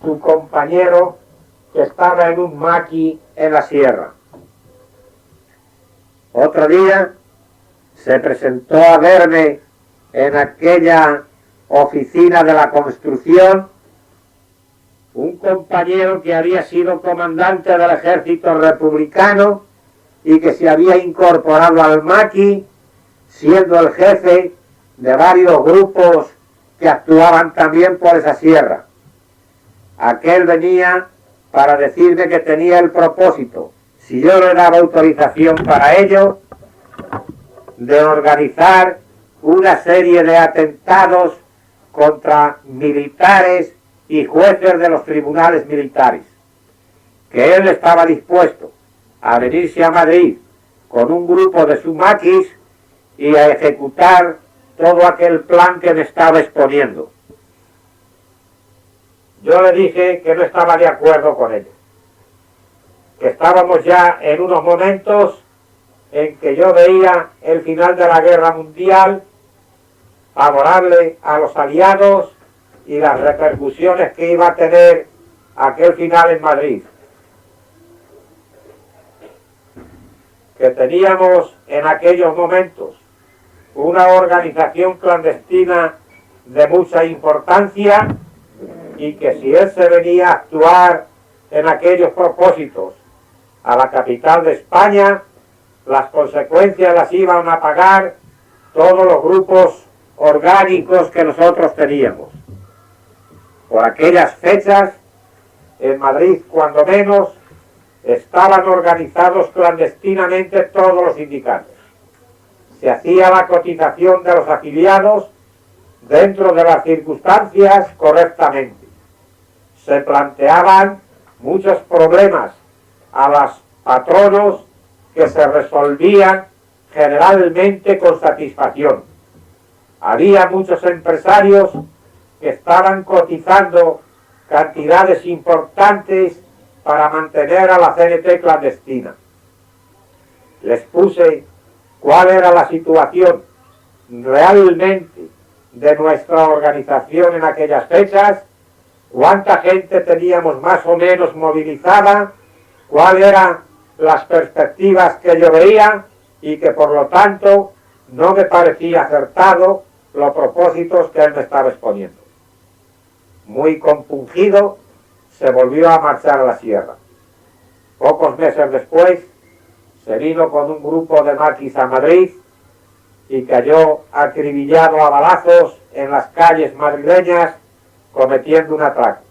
su compañero que estaba en un maqui en la sierra. Otro día se presentó a verme en aquella oficina de la construcción un compañero que había sido comandante del ejército republicano y que se había incorporado al maqui, siendo el jefe de varios grupos que actuaban también por esa sierra. Aquel venía para decirme que tenía el propósito, si yo le daba autorización para ello, de organizar una serie de atentados contra militares y jueces de los tribunales militares, que él estaba dispuesto a venirse a Madrid con un grupo de sus maquis y a ejecutar todo aquel plan que me estaba exponiendo. Yo le dije que no estaba de acuerdo con ello, que estábamos ya en unos momentos en que yo veía el final de la guerra mundial favorable a los aliados y las repercusiones que iba a tener aquel final en Madrid. Que teníamos en aquellos momentos una organización clandestina de mucha importancia y que si él se venía a actuar en aquellos propósitos a la capital de España, las consecuencias las iban a pagar todos los grupos orgánicos que nosotros teníamos. Por aquellas fechas, en Madrid, cuando menos, estaban organizados clandestinamente todos los sindicatos. Se hacía la cotización de los afiliados dentro de las circunstancias correctamente. Se planteaban muchos problemas a los patronos que se resolvían generalmente con satisfacción. Había muchos empresarios que estaban cotizando cantidades importantes para mantener a la CNT clandestina. Les puse cuál era la situación realmente de nuestra organización en aquellas fechas, cuánta gente teníamos más o menos movilizada, cuáles eran las perspectivas que yo veía y que por lo tanto no me parecía acertado los propósitos que él me estaba exponiendo. Muy compungido, se volvió a marchar a la sierra. Pocos meses después, se vino con un grupo de maquis a Madrid y cayó acribillado a balazos en las calles madrileñas cometiendo un atraco.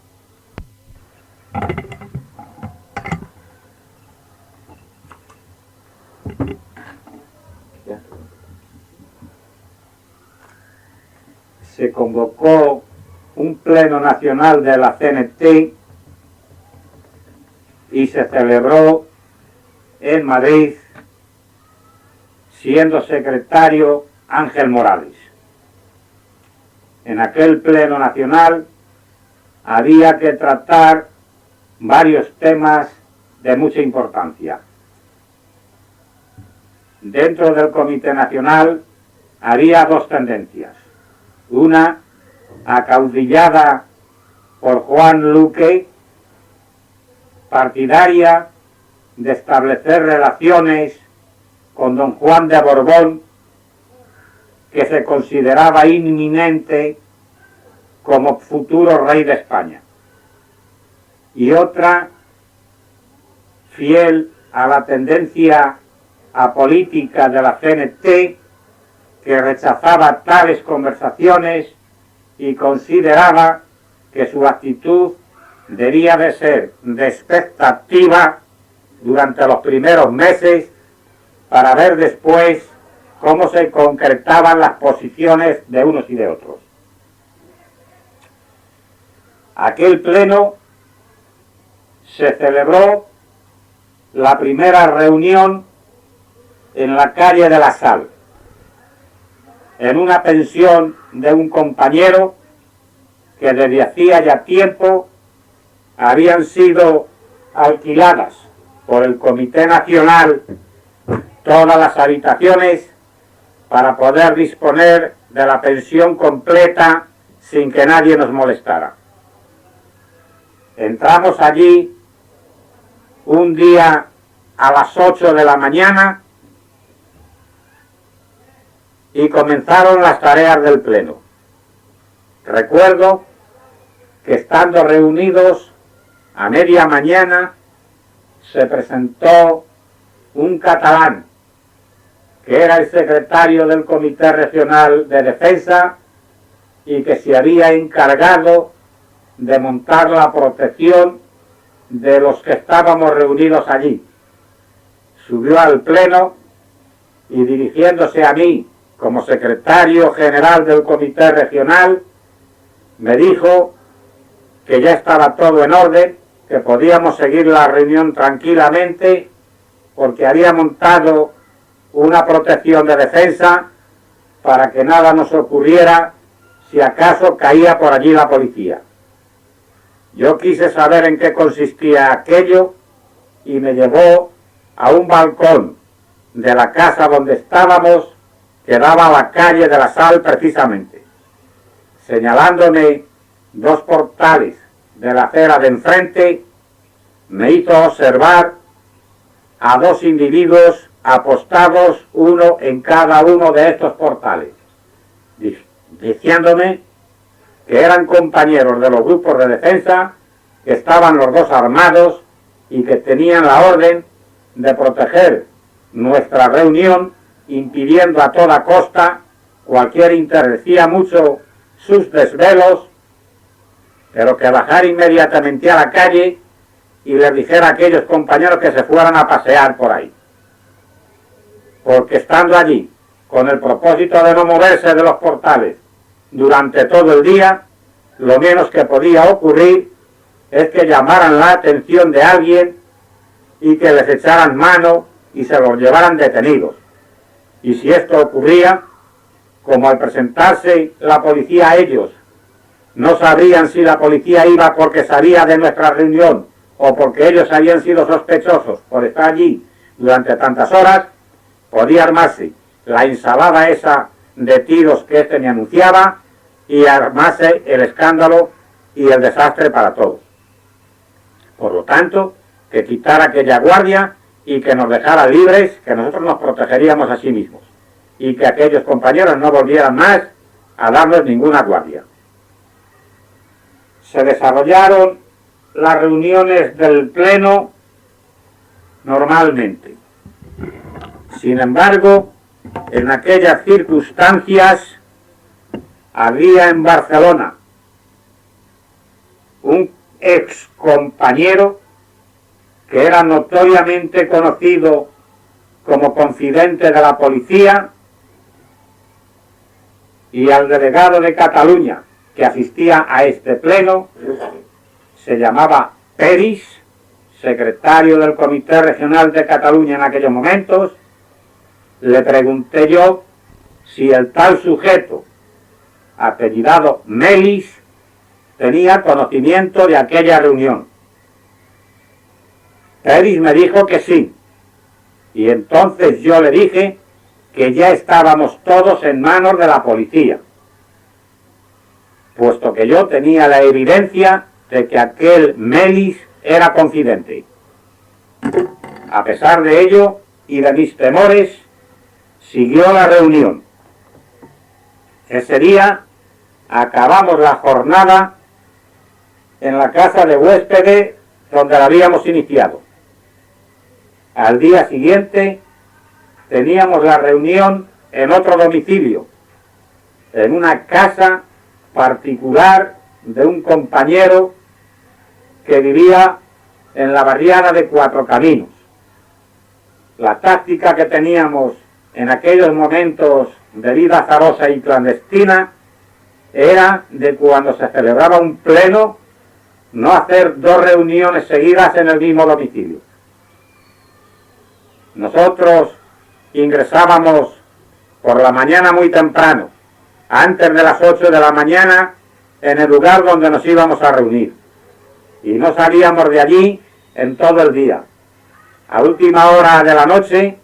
Se convocó un pleno nacional de la CNT y se celebró en Madrid, siendo secretario Ángel Morales. En aquel pleno nacional había que tratar varios temas de mucha importancia. Dentro del Comité Nacional había dos tendencias. Una acaudillada por Juan Luque, partidaria de establecer relaciones con don Juan de Borbón, que se consideraba inminente como futuro rey de España. Y otra, fiel a la tendencia apolítica de la CNT, que rechazaba tales conversaciones y consideraba que su actitud debía de ser de expectativa durante los primeros meses para ver después cómo se concretaban las posiciones de unos y de otros. Aquel pleno se celebró la primera reunión en la calle de la Sal, en una pensión de un compañero que desde hacía ya tiempo habían sido alquiladas por el Comité Nacional todas las habitaciones para poder disponer de la pensión completa sin que nadie nos molestara. Entramos allí un día a las 8 de la mañana y comenzaron las tareas del pleno. Recuerdo que estando reunidos a media mañana se presentó un catalán que era el secretario del Comité Regional de Defensa y que se había encargado de montar la protección de los que estábamos reunidos allí. Subió al pleno y, dirigiéndose a mí como secretario general del Comité Regional, me dijo que ya estaba todo en orden, que podíamos seguir la reunión tranquilamente porque había montado una protección de defensa para que nada nos ocurriera si acaso caía por allí la policía. Yo quise saber en qué consistía aquello y me llevó a un balcón de la casa donde estábamos, que daba a la calle de la Sal precisamente, señalándome dos portales de la acera de enfrente, me hizo observar a dos individuos apostados, uno en cada uno de estos portales, diciéndome que eran compañeros de los grupos de defensa, que estaban los dos armados y que tenían la orden de proteger nuestra reunión, impidiendo a toda costa cualquier interés, mucho sus desvelos, pero que bajar inmediatamente a la calle y les dijera a aquellos compañeros que se fueran a pasear por ahí. Porque estando allí, con el propósito de no moverse de los portales durante todo el día, lo menos que podía ocurrir es que llamaran la atención de alguien y que les echaran mano y se los llevaran detenidos. Y si esto ocurría, como al presentarse la policía a ellos, no sabrían si la policía iba porque sabía de nuestra reunión o porque ellos habían sido sospechosos por estar allí durante tantas horas, podía armarse la ensalada esa de tiros que este me anunciaba y armarse el escándalo y el desastre para todos. Por lo tanto, que quitara aquella guardia y que nos dejara libres, que nosotros nos protegeríamos a sí mismos y que aquellos compañeros no volvieran más a darnos ninguna guardia. Se desarrollaron las reuniones del pleno normalmente. Sin embargo, en aquellas circunstancias había en Barcelona un ex compañero que era notoriamente conocido como confidente de la policía, y al delegado de Cataluña que asistía a este pleno se llamaba Peris, secretario del Comité Regional de Cataluña en aquellos momentos. Le pregunté yo si el tal sujeto, apellidado Melis, tenía conocimiento de aquella reunión. Peris me dijo que sí, y entonces yo le dije que ya estábamos todos en manos de la policía, puesto que yo tenía la evidencia de que aquel Melis era confidente. A pesar de ello y de mis temores, siguió la reunión. Ese día acabamos la jornada en la casa de huéspedes donde la habíamos iniciado. Al día siguiente teníamos la reunión en otro domicilio, en una casa particular de un compañero que vivía en la barriada de Cuatro Caminos. La táctica que teníamos en aquellos momentos de vida azarosa y clandestina era de cuando se celebraba un pleno no hacer dos reuniones seguidas en el mismo domicilio. Nosotros ingresábamos por la mañana muy temprano, antes de las 8 de la mañana, en el lugar donde nos íbamos a reunir, y no salíamos de allí en todo el día. A última hora de la noche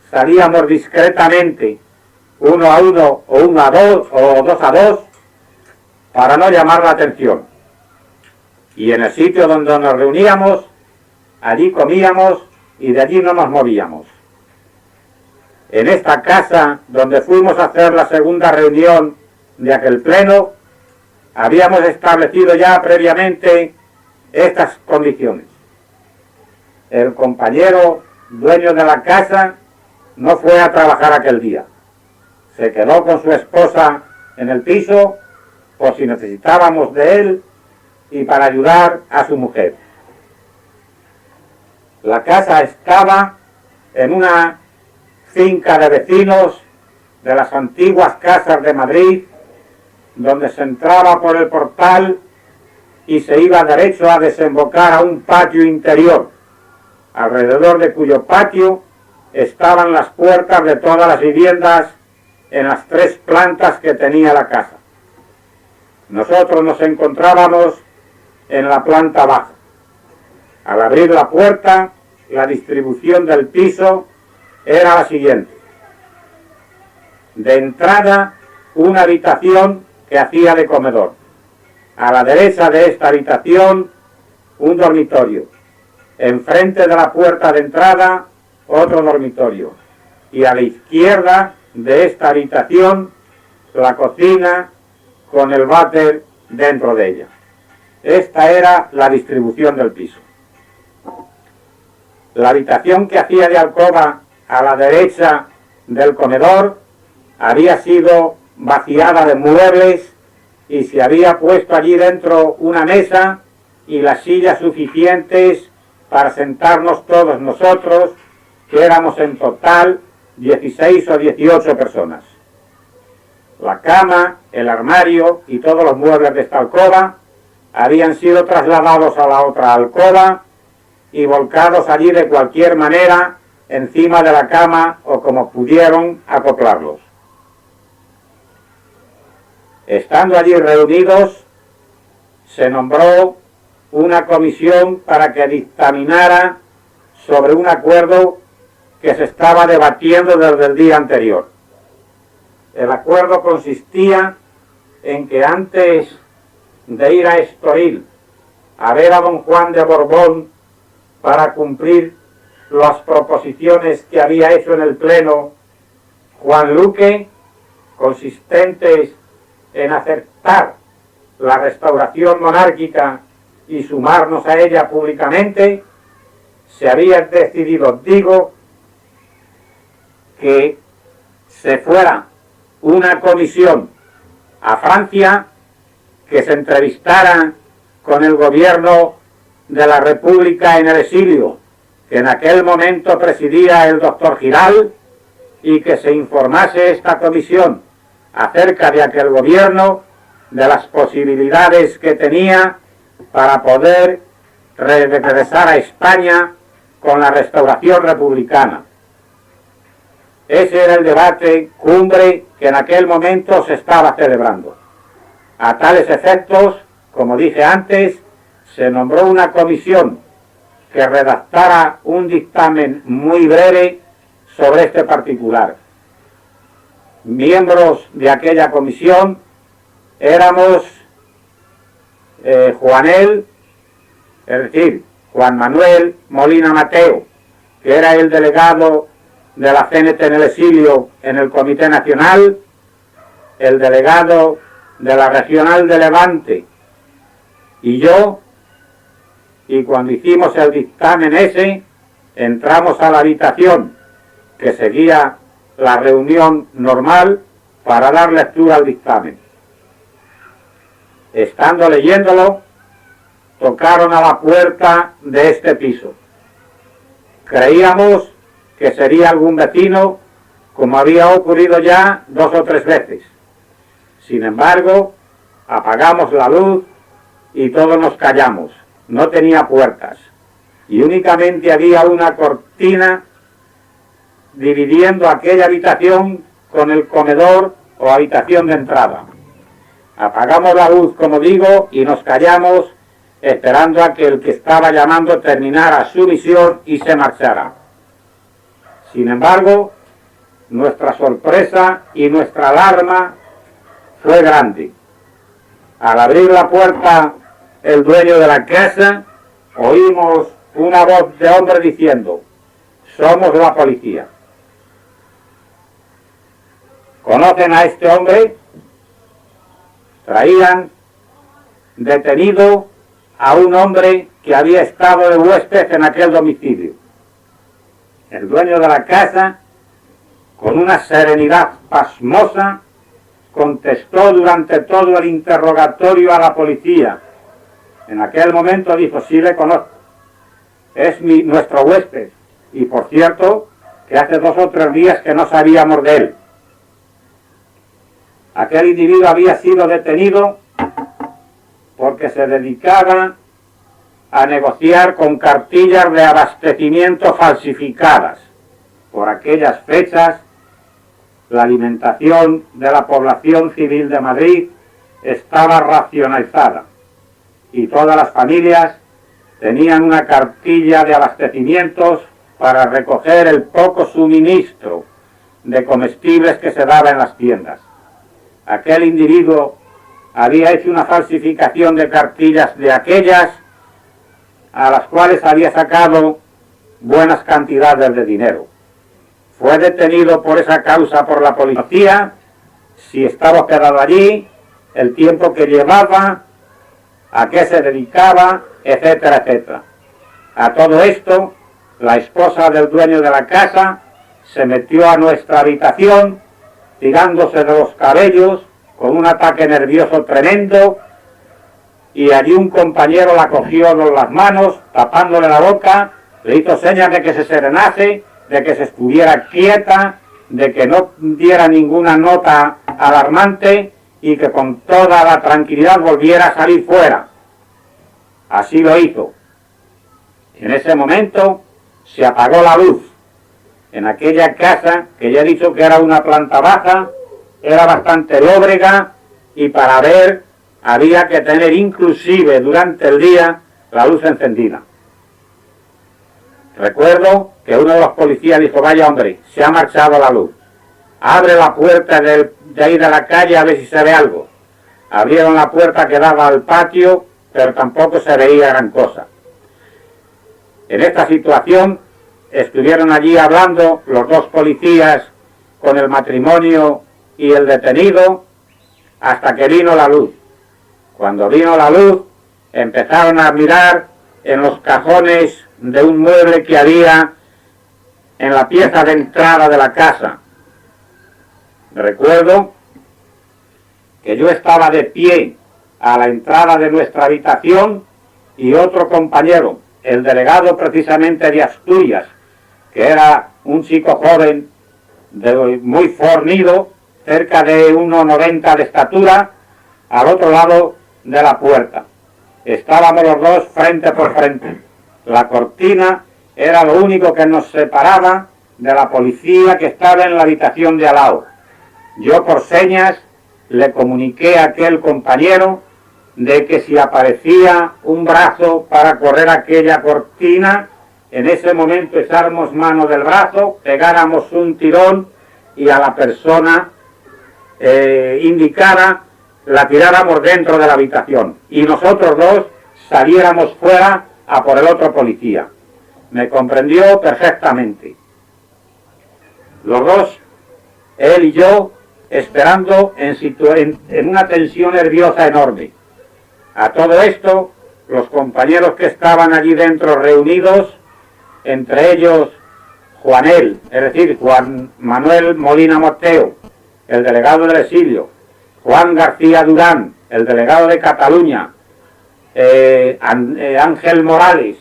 salíamos discretamente, uno a uno o uno a dos o dos a dos, para no llamar la atención. y en el sitio donde nos reuníamos, allí comíamos y de allí no nos movíamos. En esta casa donde fuimos a hacer la segunda reunión de aquel pleno, habíamos establecido ya previamente estas condiciones. El compañero dueño de la casa no fue a trabajar aquel día. Se quedó con su esposa en el piso por si necesitábamos de él y para ayudar a su mujer. La casa estaba en una finca de vecinos de las antiguas casas de Madrid, donde se entraba por el portal y se iba derecho a desembocar a un patio interior, alrededor de cuyo patio estaban las puertas de todas las viviendas en las 3 plantas que tenía la casa. Nosotros nos encontrábamos en la planta baja. Al abrir la puerta, la distribución del piso era la siguiente. De entrada, una habitación que hacía de comedor. A la derecha de esta habitación, un dormitorio. Enfrente de la puerta de entrada, otro dormitorio. Y a la izquierda de esta habitación, la cocina con el váter dentro de ella. Esta era la distribución del piso. La habitación que hacía de alcoba a la derecha del comedor había sido vaciada de muebles y se había puesto allí dentro una mesa y las sillas suficientes para sentarnos todos nosotros, que éramos en total 16 o 18 personas. La cama, el armario y todos los muebles de esta alcoba habían sido trasladados a la otra alcoba y volcados allí de cualquier manera encima de la cama o como pudieron acoplarlos. Estando allí reunidos, se nombró una comisión para que dictaminara sobre un acuerdo que se estaba debatiendo desde el día anterior. El acuerdo consistía en que antes de ir a Estoril a ver a don Juan de Borbón para cumplir las proposiciones que había hecho en el Pleno Juan Luque, consistentes en aceptar la restauración monárquica y sumarnos a ella públicamente, se había decidido, que se fuera una comisión a Francia, que se entrevistara con el gobierno de la República en el exilio, que en aquel momento presidía el doctor Giral, y que se informase esta comisión acerca de aquel gobierno, de las posibilidades que tenía para poder regresar a España con la restauración republicana. Ese era el debate cumbre que en aquel momento se estaba celebrando. A tales efectos, como dije antes, se nombró una comisión que redactara un dictamen muy breve sobre este particular. Miembros de aquella comisión éramos Juan Manuel Molina Mateo, que era el delegado de la CNT en el exilio en el Comité Nacional, el delegado de la Regional de Levante y yo, y cuando hicimos el dictamen ese, entramos a la habitación que seguía la reunión normal para dar lectura al dictamen. Estando leyéndolo, tocaron a la puerta de este piso. Creíamos que sería algún vecino, como había ocurrido ya 2 o 3 veces. Sin embargo, apagamos la luz y todos nos callamos. No tenía puertas y únicamente había una cortina dividiendo aquella habitación con el comedor o habitación de entrada. Apagamos la luz, como digo, y nos callamos esperando a que el que estaba llamando terminara su misión y se marchara. Sin embargo, nuestra sorpresa y nuestra alarma fue grande. Al abrir la puerta el dueño de la casa, oímos una voz de hombre diciendo: somos la policía. ¿Conocen a este hombre? Traían detenido a un hombre que había estado de huésped en aquel domicilio. El dueño de la casa, con una serenidad pasmosa, contestó durante todo el interrogatorio a la policía. En aquel momento dijo: sí, le conozco, es nuestro huésped, y por cierto que hace 2 o 3 días que no sabíamos de él. Aquel individuo había sido detenido porque se dedicaba a negociar con cartillas de abastecimiento falsificadas. Por aquellas fechas, la alimentación de la población civil de Madrid estaba racionalizada y todas las familias tenían una cartilla de abastecimientos para recoger el poco suministro de comestibles que se daba en las tiendas. Aquel individuo había hecho una falsificación de cartillas de aquellas a las cuales había sacado buenas cantidades de dinero. Fue detenido por esa causa por la policía, si estaba hospedado allí, el tiempo que llevaba, a qué se dedicaba, etcétera, etcétera. A todo esto, la esposa del dueño de la casa se metió a nuestra habitación, tirándose de los cabellos, con un ataque nervioso tremendo, y allí un compañero la cogió con las manos, tapándole la boca, le hizo señas de que se serenase, de que se estuviera quieta, de que no diera ninguna nota alarmante y que con toda la tranquilidad volviera a salir fuera. Así lo hizo. En ese momento se apagó la luz. En aquella casa, que ya he dicho que era una planta baja, era bastante lóbrega y para ver había que tener inclusive durante el día la luz encendida. Recuerdo que uno de los policías dijo: vaya hombre, se ha marchado la luz. Abre la puerta de ahí de la calle a ver si se ve algo. Abrieron la puerta que daba al patio, pero tampoco se veía gran cosa. En esta situación estuvieron allí hablando los 2 policías con el matrimonio y el detenido hasta que vino la luz. Cuando vino la luz, empezaron a mirar en los cajones de un mueble que había en la pieza de entrada de la casa. Recuerdo que yo estaba de pie a la entrada de nuestra habitación y otro compañero, el delegado precisamente de Asturias, que era un chico joven, muy fornido, cerca de 1,90 de estatura, al otro lado de la puerta. Estábamos los 2 frente por frente. La cortina era lo único que nos separaba de la policía que estaba en la habitación de al lado. Yo por señas le comuniqué a aquel compañero de que si aparecía un brazo para correr aquella cortina, en ese momento echáramos mano del brazo, pegáramos un tirón y a la persona indicada la tiráramos dentro de la habitación y nosotros 2 saliéramos fuera a por el otro policía. Me comprendió perfectamente. Los 2, él y yo, esperando en una tensión nerviosa enorme. A todo esto, los compañeros que estaban allí dentro reunidos, entre ellos Juanel, es decir, Juan Manuel Molina Morteo, el delegado del exilio, Juan García Durán, el delegado de Cataluña, Ángel Morales,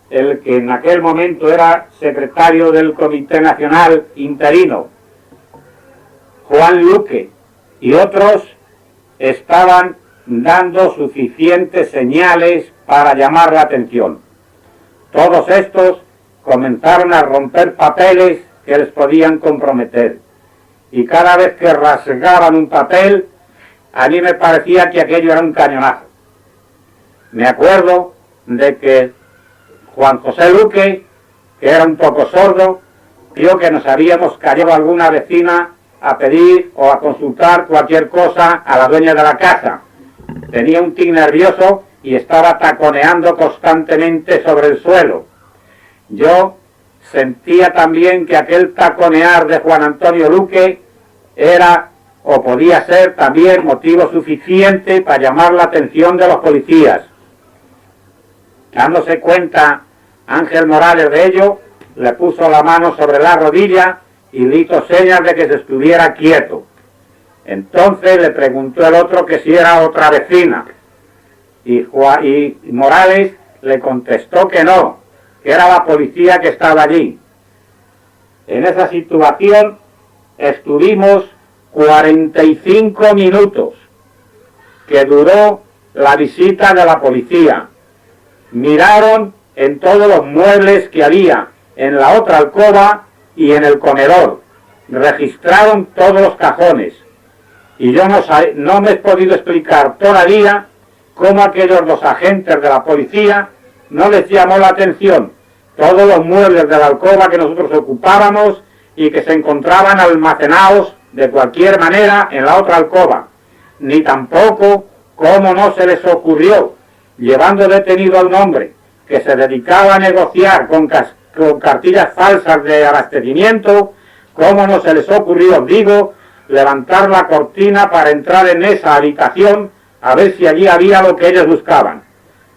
el que en aquel momento era secretario del Comité Nacional interino, Juan Luque y otros, estaban dando suficientes señales para llamar la atención. Todos estos comenzaron a romper papeles que les podían comprometer. Y cada vez que rasgaban un papel, a mí me parecía que aquello era un cañonazo. Me acuerdo de que Juan José Luque, que era un poco sordo, vio que nos habíamos callado alguna vecina a pedir o a consultar cualquier cosa a la dueña de la casa. Tenía un tic nervioso y estaba taconeando constantemente sobre el suelo. Yo sentía también que aquel taconear de Juan Antonio Luque era o podía ser también motivo suficiente para llamar la atención de los policías. Dándose cuenta Ángel Morales de ello, le puso la mano sobre la rodilla y le hizo señas de que se estuviera quieto. Entonces le preguntó el otro que si era otra vecina y Morales le contestó que no, que era la policía que estaba allí. En esa situación estuvimos 45 minutos que duró la visita de la policía. Miraron en todos los muebles que había en la otra alcoba y en el comedor. Registraron todos los cajones. Y yo no me he podido explicar todavía cómo aquellos dos agentes de la policía no les llamó la atención todos los muebles de la alcoba que nosotros ocupábamos y que se encontraban almacenados de cualquier manera en la otra alcoba, ni tampoco cómo no se les ocurrió, llevando detenido a un hombre que se dedicaba a negociar con cartillas falsas de abastecimiento, cómo no se les ocurrió, digo, levantar la cortina para entrar en esa habitación a ver si allí había lo que ellos buscaban.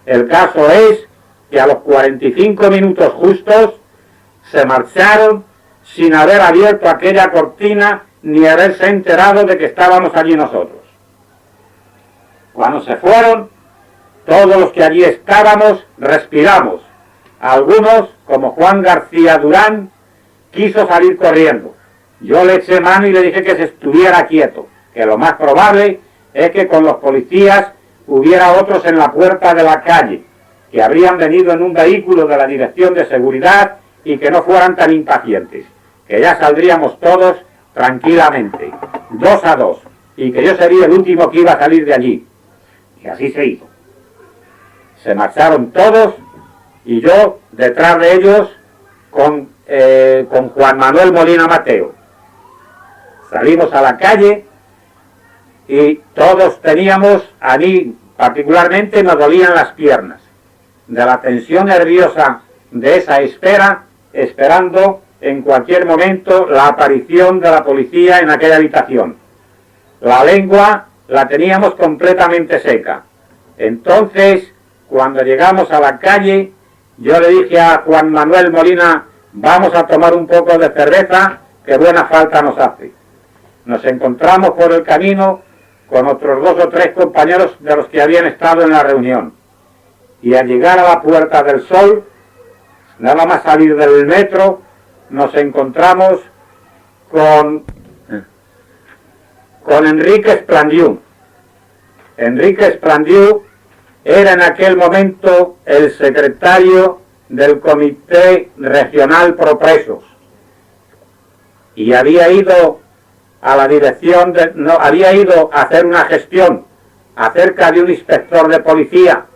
El caso es que a los 45 minutos justos se marcharon sin haber abierto aquella cortina ni haberse enterado de que estábamos allí nosotros. Cuando se fueron, todos los que allí estábamos respiramos. Algunos, como Juan García Durán, quiso salir corriendo. Yo le eché mano y le dije que se estuviera quieto, que lo más probable es que con los policías hubiera otros en la puerta de la calle, que habrían venido en un vehículo de la Dirección de Seguridad y que no fueran tan impacientes, que ya saldríamos todos tranquilamente, 2 a 2, y que yo sería el último que iba a salir de allí. Y así se hizo. Se marcharon todos y yo detrás de ellos con Juan Manuel Molina Mateo. Salimos a la calle y todos teníamos, a mí particularmente me dolían las piernas, de la tensión nerviosa de esa espera, esperando en cualquier momento la aparición de la policía en aquella habitación. La lengua la teníamos completamente seca. Entonces, cuando llegamos a la calle, yo le dije a Juan Manuel Molina, vamos a tomar un poco de cerveza, que buena falta nos hace. Nos encontramos por el camino con otros 2 o 3 compañeros de los que habían estado en la reunión. Y al llegar a la Puerta del Sol, nada más salir del metro, nos encontramos con Enrique Esplandiú. Enrique Esplandiú era en aquel momento el secretario del Comité Regional Pro Presos y había ido a la dirección había ido a hacer una gestión acerca de un inspector de policía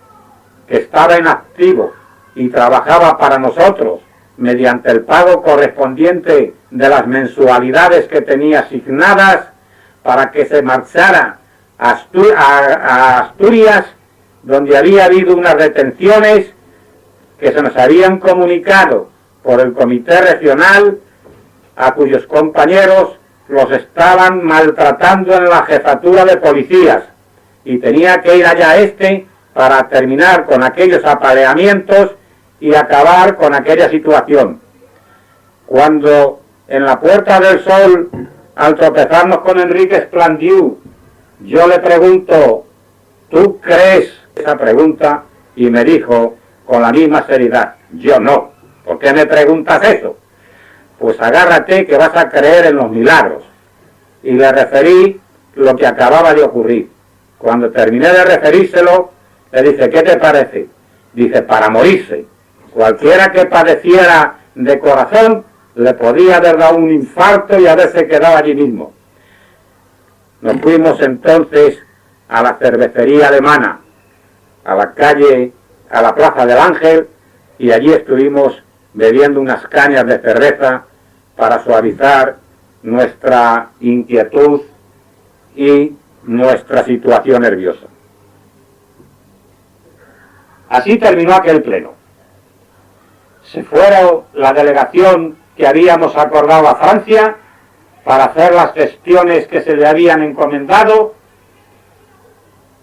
que estaba en activo y trabajaba para nosotros mediante el pago correspondiente de las mensualidades que tenía asignadas para que se marchara a Asturias, donde había habido unas detenciones que se nos habían comunicado por el comité regional, a cuyos compañeros los estaban maltratando en la jefatura de policías, y tenía que ir allá para terminar con aquellos apaleamientos y acabar con aquella situación. Cuando en la Puerta del Sol, al tropezarnos con Enrique Esplandiú, yo le pregunto, ¿tú crees? Esa pregunta, y me dijo con la misma seriedad, yo no. ¿Por qué me preguntas eso? Pues agárrate que vas a creer en los milagros. Y le referí lo que acababa de ocurrir. Cuando terminé de referírselo, le dije, ¿qué te parece? Dice, para morirse. Cualquiera que padeciera de corazón le podía haber dado un infarto y haberse quedado allí mismo. Nos fuimos entonces a la cervecería alemana, a la calle, a la Plaza del Ángel, y allí estuvimos bebiendo unas cañas de cerveza para suavizar nuestra inquietud y nuestra situación nerviosa. Así terminó aquel pleno. Se fueron la delegación que habíamos acordado a Francia para hacer las gestiones que se le habían encomendado,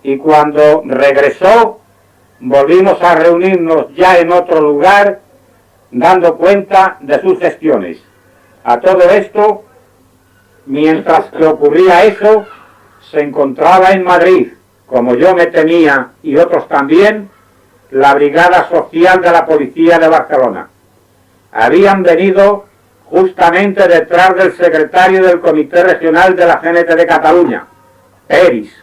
y cuando regresó volvimos a reunirnos ya en otro lugar dando cuenta de sus gestiones. A todo esto, mientras que ocurría eso, se encontraba en Madrid, como yo me temía y otros también, la Brigada Social de la Policía de Barcelona. Habían venido justamente detrás del secretario del Comité Regional de la CNT de Cataluña, Peris,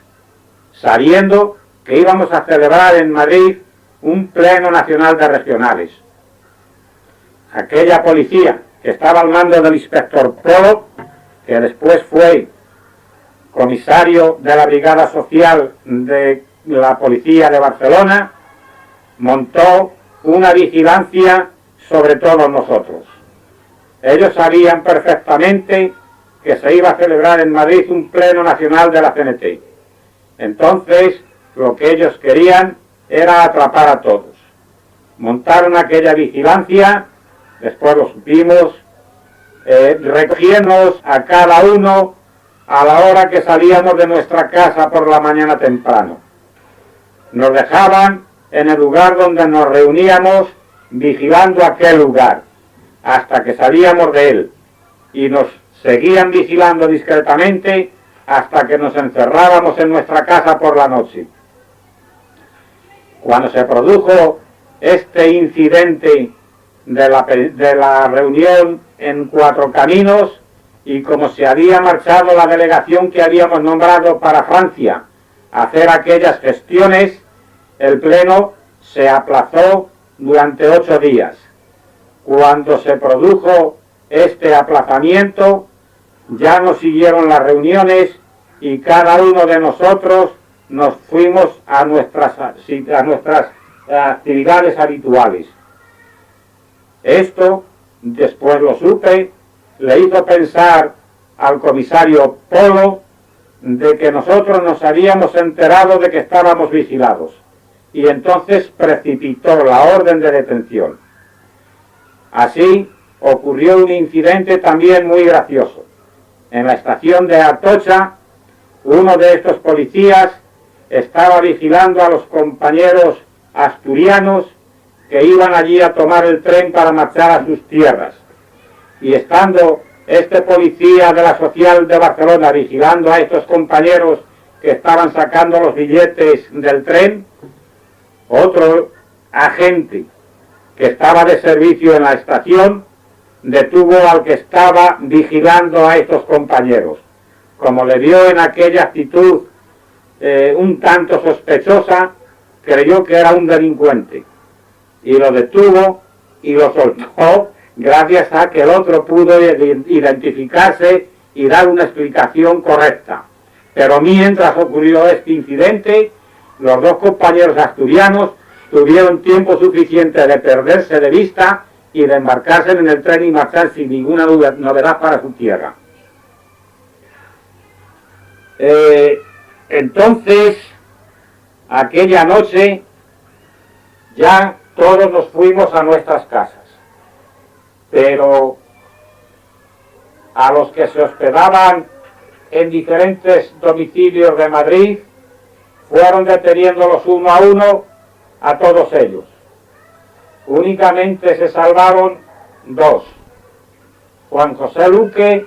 sabiendo que íbamos a celebrar en Madrid un pleno nacional de regionales. Aquella policía que estaba al mando del inspector Polo, que después fue comisario de la Brigada Social de la Policía de Barcelona, montó una vigilancia sobre todos nosotros. Ellos sabían perfectamente que se iba a celebrar en Madrid un pleno nacional de la CNT. Entonces, lo que ellos querían era atrapar a todos. Montaron aquella vigilancia, después lo supimos, recogiéndonos a cada uno a la hora que salíamos de nuestra casa por la mañana temprano. Nos dejaban en el lugar donde nos reuníamos, vigilando aquel lugar, hasta que salíamos de él, y nos seguían vigilando discretamente hasta que nos encerrábamos en nuestra casa por la noche. Cuando se produjo este incidente de la reunión en Cuatro Caminos, y como se había marchado la delegación que habíamos nombrado para Francia a hacer aquellas gestiones, el pleno se aplazó durante 8 días. Cuando se produjo este aplazamiento, ya no siguieron las reuniones y cada uno de nosotros nos fuimos a nuestras actividades habituales. Esto, después lo supe, le hizo pensar al comisario Polo de que nosotros nos habíamos enterado de que estábamos vigilados, y entonces precipitó la orden de detención. Así ocurrió un incidente también muy gracioso. En la estación de Atocha, uno de estos policías estaba vigilando a los compañeros asturianos que iban allí a tomar el tren para marchar a sus tierras. Y estando este policía de la Social de Barcelona vigilando a estos compañeros que estaban sacando los billetes del tren, otro agente que estaba de servicio en la estación detuvo al que estaba vigilando a estos compañeros. Como le vio en aquella actitud un tanto sospechosa, creyó que era un delincuente y lo detuvo y lo soltó, gracias a que el otro pudo identificarse y dar una explicación correcta. Pero mientras ocurrió este incidente, los dos compañeros asturianos tuvieron tiempo suficiente de perderse de vista y de embarcarse en el tren y marchar sin ninguna novedad para su tierra. Entonces, aquella noche, ya todos nos fuimos a nuestras casas, pero a los que se hospedaban en diferentes domicilios de Madrid, fueron deteniéndolos uno a uno a todos ellos. Únicamente se salvaron 2. Juan José Luque,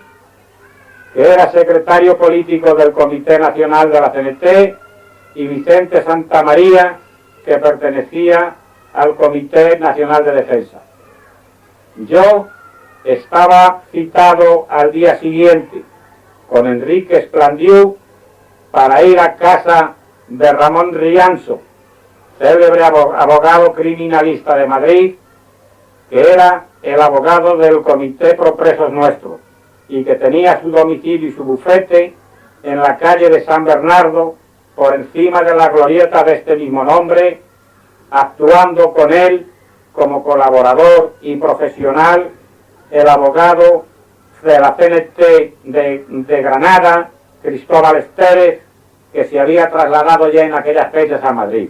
que era secretario político del Comité Nacional de la CNT, y Vicente Santamaría, que pertenecía al Comité Nacional de Defensa. Yo estaba citado al día siguiente con Enrique Esplandiú para ir a casa de Ramón Rianso, célebre abogado criminalista de Madrid, que era el abogado del Comité Pro Presos Nuestro y que tenía su domicilio y su bufete en la calle de San Bernardo, por encima de la glorieta de este mismo nombre, actuando con él como colaborador y profesional el abogado de la CNT de Granada, Cristóbal Esteres, que se había trasladado ya en aquellas fechas a Madrid.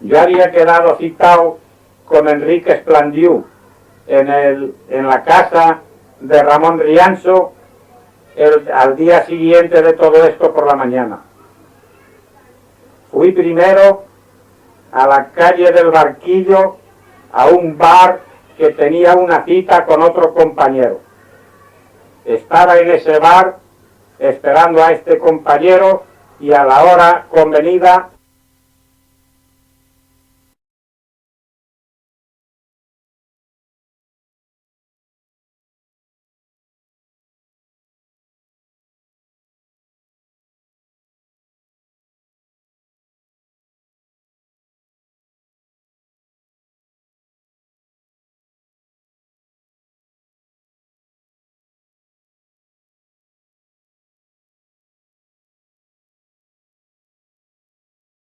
Yo había quedado citado con Enrique Esplandiú en la casa de Ramón Rianzo al día siguiente de todo esto por la mañana. Fui primero a la calle del Barquillo, a un bar que tenía una cita con otro compañero. Estaba en ese bar esperando a este compañero y a la hora convenida